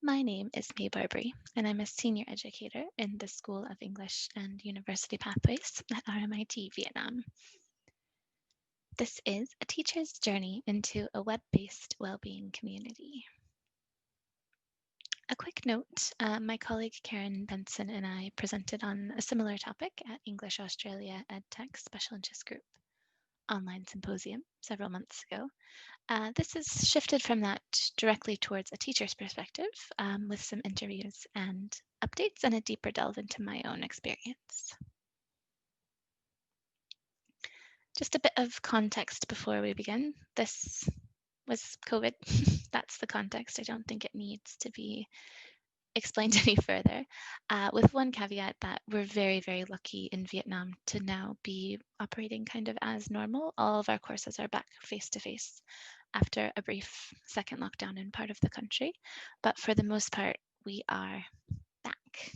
My name is Barbree, and I'm a senior educator in the School of English and University Pathways at RMIT Vietnam. This is a teacher's journey into a web-based wellbeing community. A quick note, my colleague Karen Benson and I presented on a similar topic at English Australia EdTech Special Interest Group online symposium several months ago. This has shifted from that directly towards a teacher's perspective with some interviews and updates and a deeper delve into my own experience. Just a bit of context before we begin. This was COVID. That's the context. I don't think it needs to be explained any further, with one caveat that we're very, very lucky in Vietnam to now be operating kind of as normal. All of our courses are back face-to-face after a brief second lockdown in part of the country, but for the most part, we are back.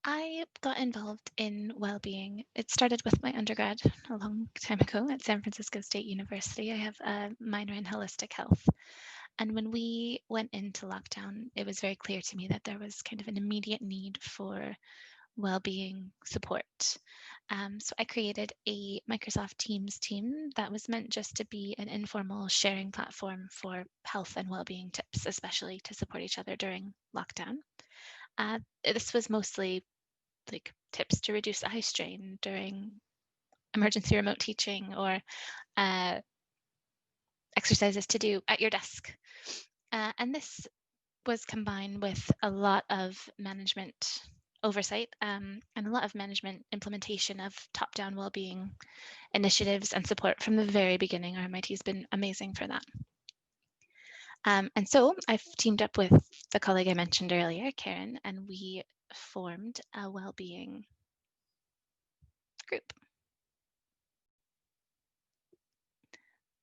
I got involved in well-being. It started with my undergrad a long time ago at San Francisco State University. I have a minor in holistic health. And when we went into lockdown, it was very clear to me that there was kind of an immediate need for well-being support. So I created a Microsoft Teams team that was meant just to be an informal sharing platform for health and well-being tips, especially to support each other during lockdown. This was mostly like tips to reduce eye strain during emergency remote teaching or exercises to do at your desk. And this was combined with a lot of management oversight and a lot of management implementation of top-down well-being initiatives and support from the very beginning. RMIT has been amazing for that. And so I've teamed up with the colleague I mentioned earlier, Karen, and we formed a well-being group.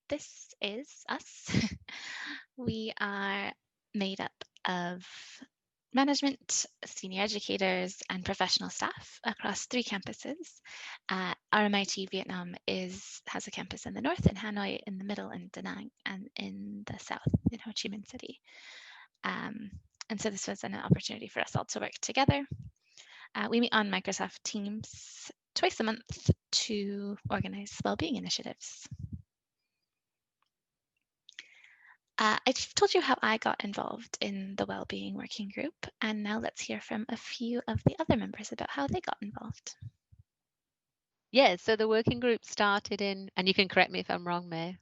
This is us. We are made up of management, senior educators, and professional staff across 3 campuses. RMIT Vietnam has a campus in the north, in Hanoi, in the middle, in Da Nang, and in the south, in Ho Chi Minh City. And so this was an opportunity for us all to work together. We meet on Microsoft Teams twice a month to organize well-being initiatives. I've told you how I got involved in the Wellbeing Working Group, and now let's hear from a few of the other members about how they got involved. Yeah, so the working group started in, and you can correct me if I'm wrong, May,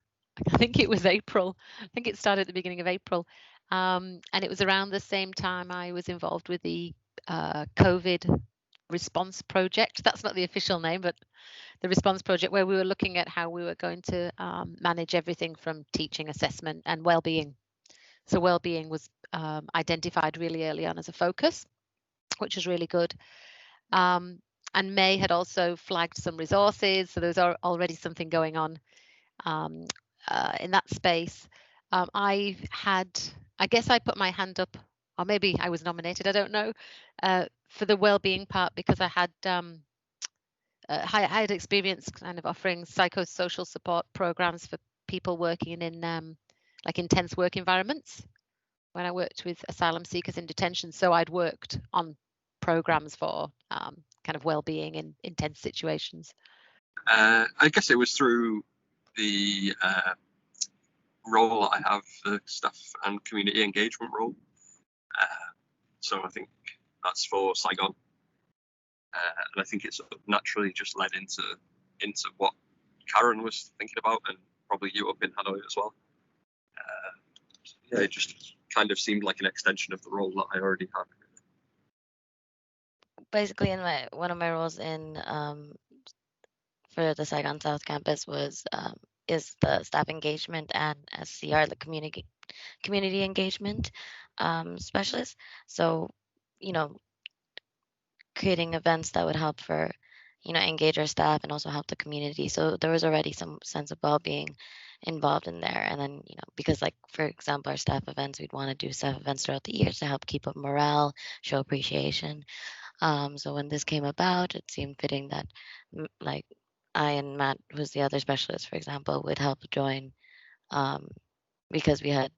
I think it was April. I think it started at the beginning of April. And it was around the same time I was involved with the COVID response project. That's not the official name, but the response project, where we were looking at how we were going to manage everything from teaching, assessment, and well-being. So well-being was identified really early on as a focus, which was really good. And May had also flagged some resources, so there was already something going on in that space. I guess I put my hand up, or maybe I was nominated, I don't know, for the well-being part, because I had experience kind of offering psychosocial support programs for people working in like intense work environments when I worked with asylum seekers in detention. So I'd worked on programs for kind of well-being in intense situations. I guess it was through the role that I have, the staff and community engagement role. So I think that's for Saigon. And I think it's naturally just led into what Karen was thinking about, and probably you up in Hanoi as well. Yeah, it just kind of seemed like an extension of the role that I already had. Basically, in one of my roles in for the Saigon South campus is the staff engagement and SCR, the community engagement specialist. So, creating events that would help for, engage our staff and also help the community. So there was already some sense of well-being involved in there. And then, because like, for example, our staff events, we'd want to do staff events throughout the year to help keep up morale, show appreciation. So when this came about, it seemed fitting that I and Matt, who's the other specialist, for example, would help join because we had,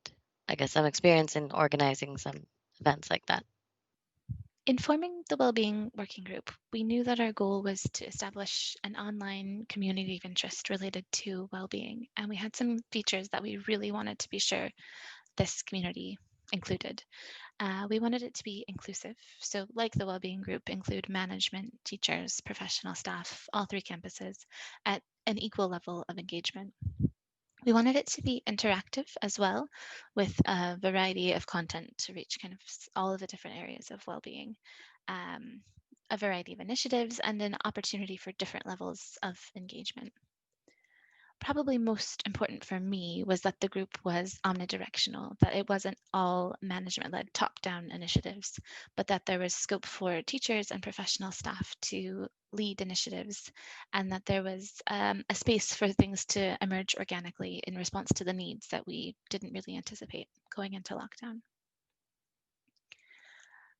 I guess, some experience in organizing some events like that. In forming the Wellbeing Working Group, we knew that our goal was to establish an online community of interest related to well-being, and we had some features that we really wanted to be sure this community included. We wanted it to be inclusive, so like the Wellbeing Group, include management, teachers, professional staff, all 3 campuses at an equal level of engagement. We wanted it to be interactive as well, with a variety of content to reach kind of all of the different areas of well-being, a variety of initiatives, and an opportunity for different levels of engagement. Probably most important for me was that the group was omnidirectional, that it wasn't all management-led top-down initiatives, but that there was scope for teachers and professional staff to lead initiatives, and that there was a space for things to emerge organically in response to the needs that we didn't really anticipate going into lockdown.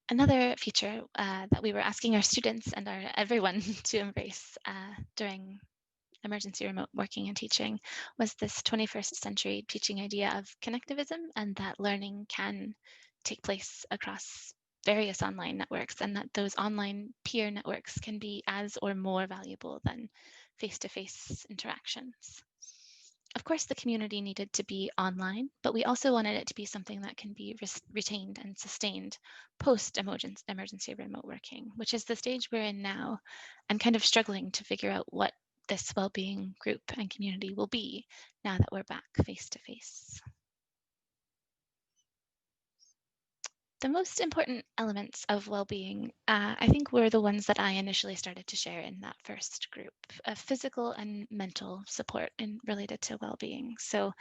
Another feature that we were asking our students and everyone to embrace during emergency remote working and teaching was this 21st century teaching idea of connectivism, and that learning can take place across various online networks, and that those online peer networks can be as or more valuable than face-to-face interactions. Of course, the community needed to be online, but we also wanted it to be something that can be retained and sustained post-emergency remote working, which is the stage we're in now, and kind of struggling to figure out what this well-being group and community will be now that we're back face-to-face. The most important elements of well-being, I think, were the ones that I initially started to share in that first group, of physical and mental support related to well-being. So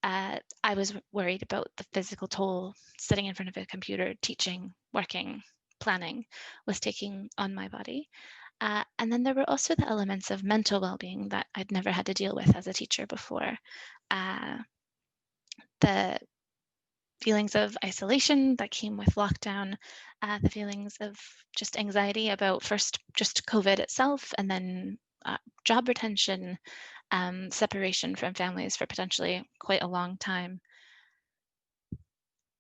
I was worried about the physical toll sitting in front of a computer, teaching, working, planning was taking on my body. And then there were also the elements of mental well-being that I'd never had to deal with as a teacher before. The feelings of isolation that came with lockdown, the feelings of just anxiety about first just COVID itself, and then job retention, separation from families for potentially quite a long time.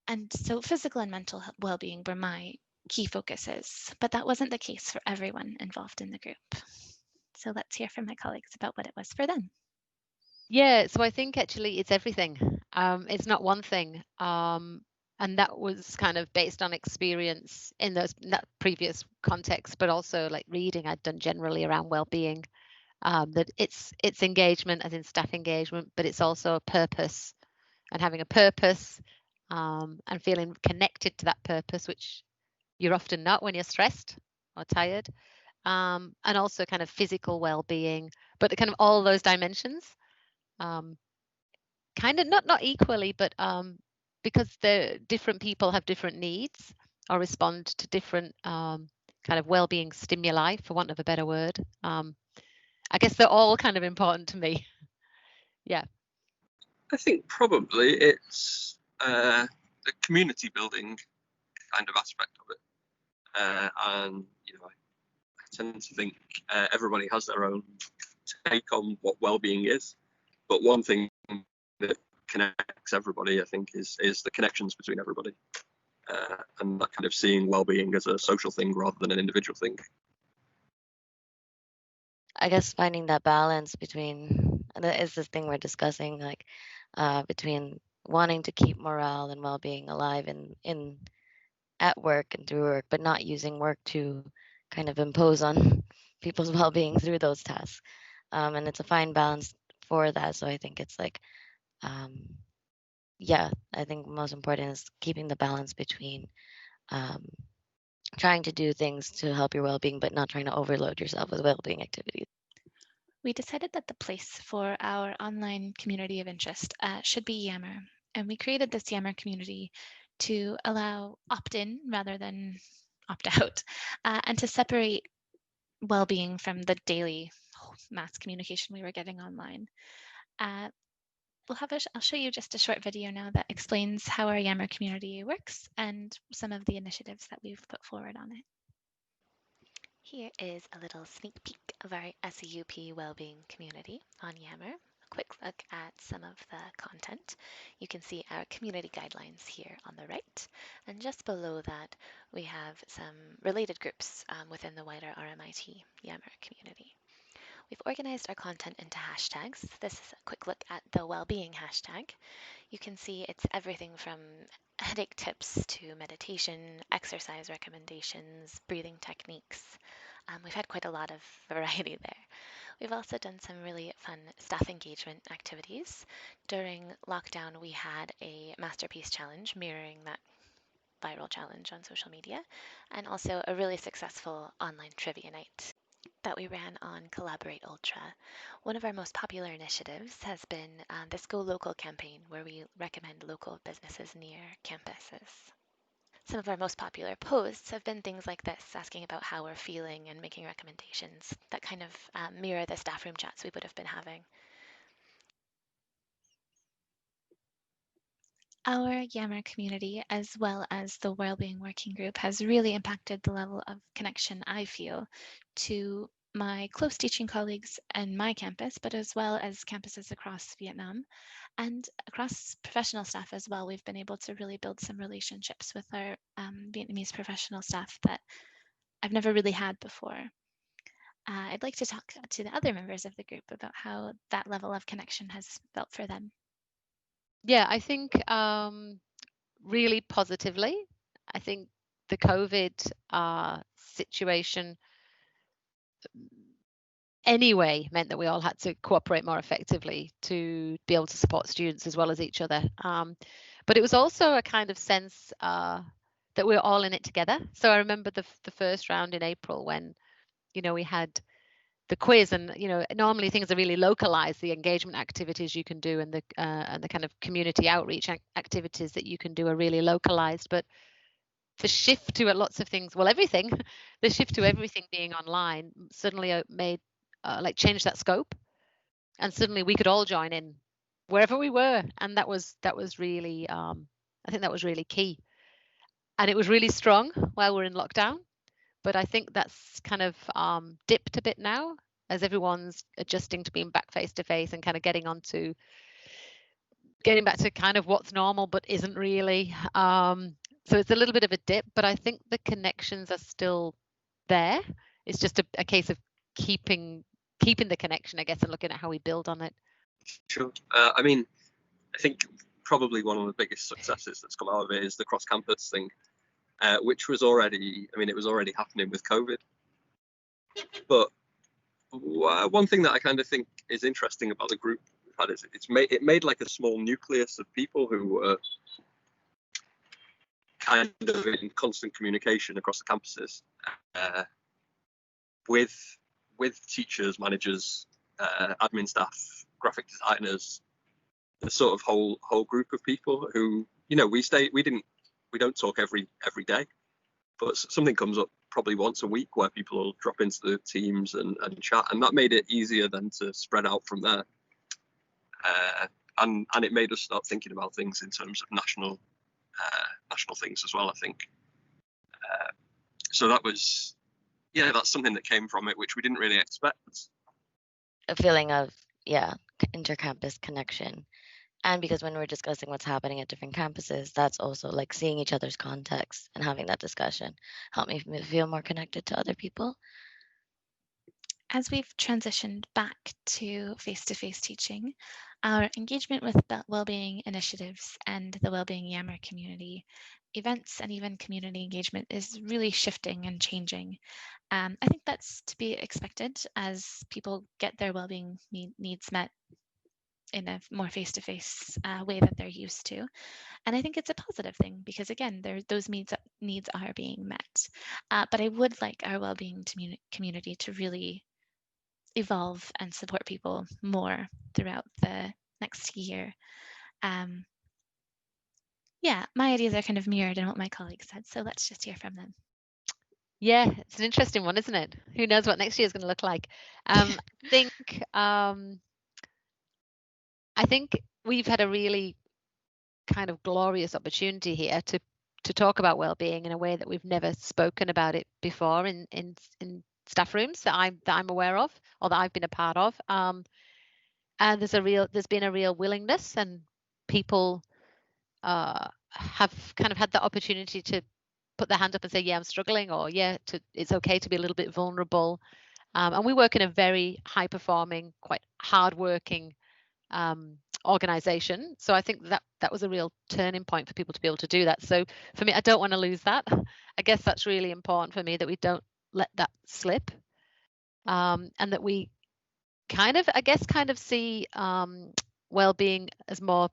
And so physical and mental well-being were my key focuses, but that wasn't the case for everyone involved in the group. So let's hear from my colleagues about what it was for them. Yeah, so I think actually it's everything. It's not one thing. And that was kind of based on experience in that previous context, but also like reading I'd done generally around well-being. That it's engagement as in staff engagement, but it's also a purpose, and having a purpose and feeling connected to that purpose, which you're often not when you're stressed or tired. And also kind of physical well-being, but the kind of all those dimensions. Kind of not equally, but because the different people have different needs or respond to different kind of well-being stimuli, for want of a better word. I guess they're all kind of important to me. Yeah. I think probably it's the community building kind of aspect of it, and I tend to think everybody has their own take on what well-being is, but one thing that connects everybody, I think, is the connections between everybody, and that kind of seeing well-being as a social thing rather than an individual thing. I guess finding that balance between, and that is the thing we're discussing, like between wanting to keep morale and well-being alive in at work and through work, but not using work to kind of impose on people's well-being through those tasks. And it's a fine balance for that. So I think it's like, yeah, I think most important is keeping the balance between trying to do things to help your well-being, but not trying to overload yourself with well-being activities. We decided that the place for our online community of interest should be Yammer, and we created this Yammer community to allow opt-in rather than opt-out, and to separate well-being from the daily mass communication we were getting online. I'll show you just a short video now that explains how our Yammer community works and some of the initiatives that we've put forward on it. Here is a little sneak peek of our SEUP Wellbeing community on Yammer. A quick look at some of the content. You can see our community guidelines here on the right, and just below that we have some related groups within the wider RMIT Yammer community. We've organized our content into hashtags. This is a quick look at the well-being hashtag. You can see it's everything from headache tips to meditation, exercise recommendations, breathing techniques. We've had quite a lot of variety there. We've also done some really fun staff engagement activities. During lockdown, we had a masterpiece challenge mirroring that viral challenge on social media, and also a really successful online trivia night that we ran on Collaborate Ultra. One of our most popular initiatives has been this Go Local campaign, where we recommend local businesses near campuses. Some of our most popular posts have been things like this, asking about how we're feeling and making recommendations that kind of mirror the staff room chats we would have been having. Our Yammer community, as well as the Wellbeing Working Group, has really impacted the level of connection I feel to my close teaching colleagues and my campus, but as well as campuses across Vietnam and across professional staff as well. We've been able to really build some relationships with our Vietnamese professional staff that I've never really had before. I'd like to talk to the other members of the group about how that level of connection has felt for them. Yeah, I think really positively. I think the COVID situation anyway meant that we all had to cooperate more effectively to be able to support students as well as each other. But it was also a kind of sense that we were all in it together. So I remember the first round in April when, we had the quiz, and normally things are really localized, the engagement activities you can do and the kind of community outreach activities that you can do are really localized. But the shift to lots of things, well, everything, the shift to everything being online suddenly made changed that scope, and suddenly we could all join in wherever we were, and that was really I think that was really key, and it was really strong while we're in lockdown. But I think that's kind of dipped a bit now as everyone's adjusting to being back face to face and kind of getting back to kind of what's normal but isn't really. So it's a little bit of a dip, but I think the connections are still there. It's just a case of keeping the connection, I guess, and looking at how we build on it. Sure. I mean, I think probably one of the biggest successes that's come out of it is the cross-campus thing, which was already, it was already happening with COVID. But one thing that I kind of think is interesting about the group we've had is it made like a small nucleus of people who were kind of in constant communication across the campuses with teachers, managers, admin staff, graphic designers, the sort of whole group of people who, we don't talk every day, but something comes up probably once a week where people will drop into the teams and chat, and that made it easier then to spread out from there. And it made us start thinking about things in terms of national things as well, I think. So that was, that's something that came from it, which we didn't really expect. A feeling of, intercampus connection. And because when we're discussing what's happening at different campuses, that's also like seeing each other's context and having that discussion helped me feel more connected to other people. As we've transitioned back to face-to-face teaching, our engagement with wellbeing initiatives and the Wellbeing Yammer community, events and even community engagement is really shifting and changing. I think that's to be expected as people get their wellbeing needs met in a more face-to-face way that they're used to. And I think it's a positive thing because, again, those needs are being met. But I would like our wellbeing community to really evolve and support people more throughout the next year. My ideas are kind of mirrored in what my colleagues said, so let's just hear from them. Yeah, it's an interesting one, isn't it? Who knows what next year is going to look like? I think we've had a really kind of glorious opportunity here to talk about well-being in a way that we've never spoken about it before in staff rooms that I'm aware of, or that I've been a part of. And there's been a real willingness, and people have kind of had the opportunity to put their hand up and say, yeah, I'm struggling, or yeah, it's okay to be a little bit vulnerable. And we work in a very high performing, quite hard working organization. So I think that was a real turning point for people to be able to do that. So for me, I don't want to lose that. I guess that's really important for me, that we don't let that slip, and that we kind of see well-being as more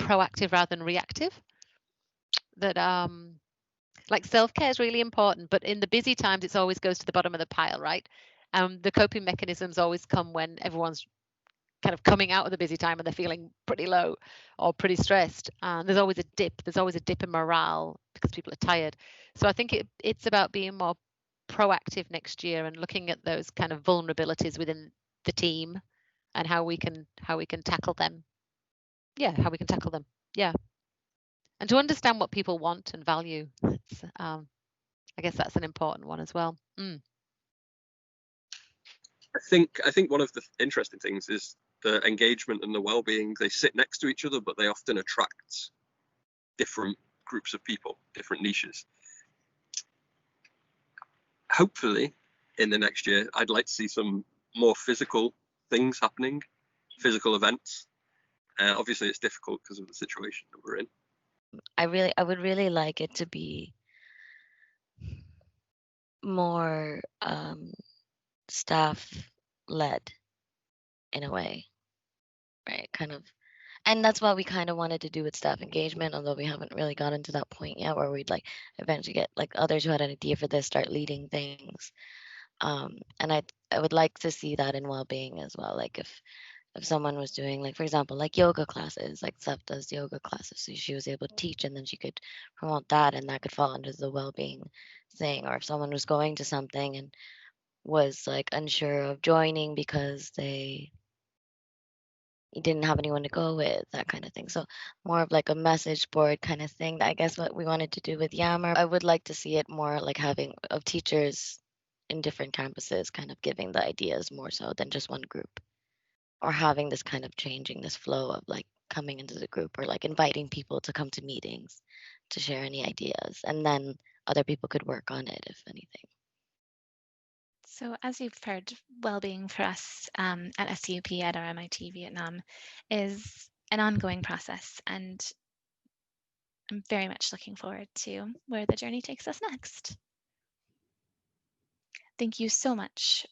proactive rather than reactive. That like self-care is really important, but in the busy times it always goes to the bottom of the pile, right? The coping mechanisms always come when everyone's kind of coming out of the busy time and they're feeling pretty low or pretty stressed. And there's always a dip in morale because people are tired. So I think it's about being more proactive next year and looking at those kind of vulnerabilities within the team and how we can tackle them. How we can tackle them. And to understand what people want and value. I guess that's an important one as well. I think one of the interesting things is the engagement and the well-being. They sit next to each other, but they often attract different groups of people, different niches. Hopefully, in the next year, I'd like to see some more physical things happening, physical events. Obviously, it's difficult because of the situation that we're in. I would really like it to be more staff led in a way, right? Kind of, and that's what we kind of wanted to do with staff engagement, although we haven't really gotten to that point yet where we'd like eventually get like others who had an idea for this start leading things. And I would like to see that in well-being as well. Like if someone was doing, like, for example, like yoga classes, like Seth does yoga classes, so she was able to teach and then she could promote that, and that could fall under the well-being thing. Or if someone was going to something and was like unsure of joining because they didn't have anyone to go with, that kind of thing. So more of like a message board kind of thing. I guess what we wanted to do with Yammer, I would like to see it more like having of teachers in different campuses kind of giving the ideas more so than just one group, or having this kind of changing this flow of like coming into the group, or like inviting people to come to meetings to share any ideas, and then other people could work on it if anything. So as you've heard, well-being for us at SEUP at RMIT Vietnam is an ongoing process, and I'm very much looking forward to where the journey takes us next. Thank you so much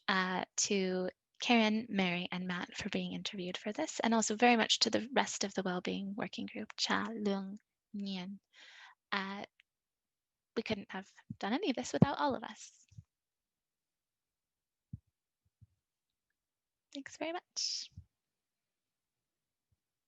to Karen, Mary, and Matt for being interviewed for this, and also very much to the rest of the Wellbeing Working Group, Cha, Lung, Nguyen. We couldn't have done any of this without all of us. Thanks very much.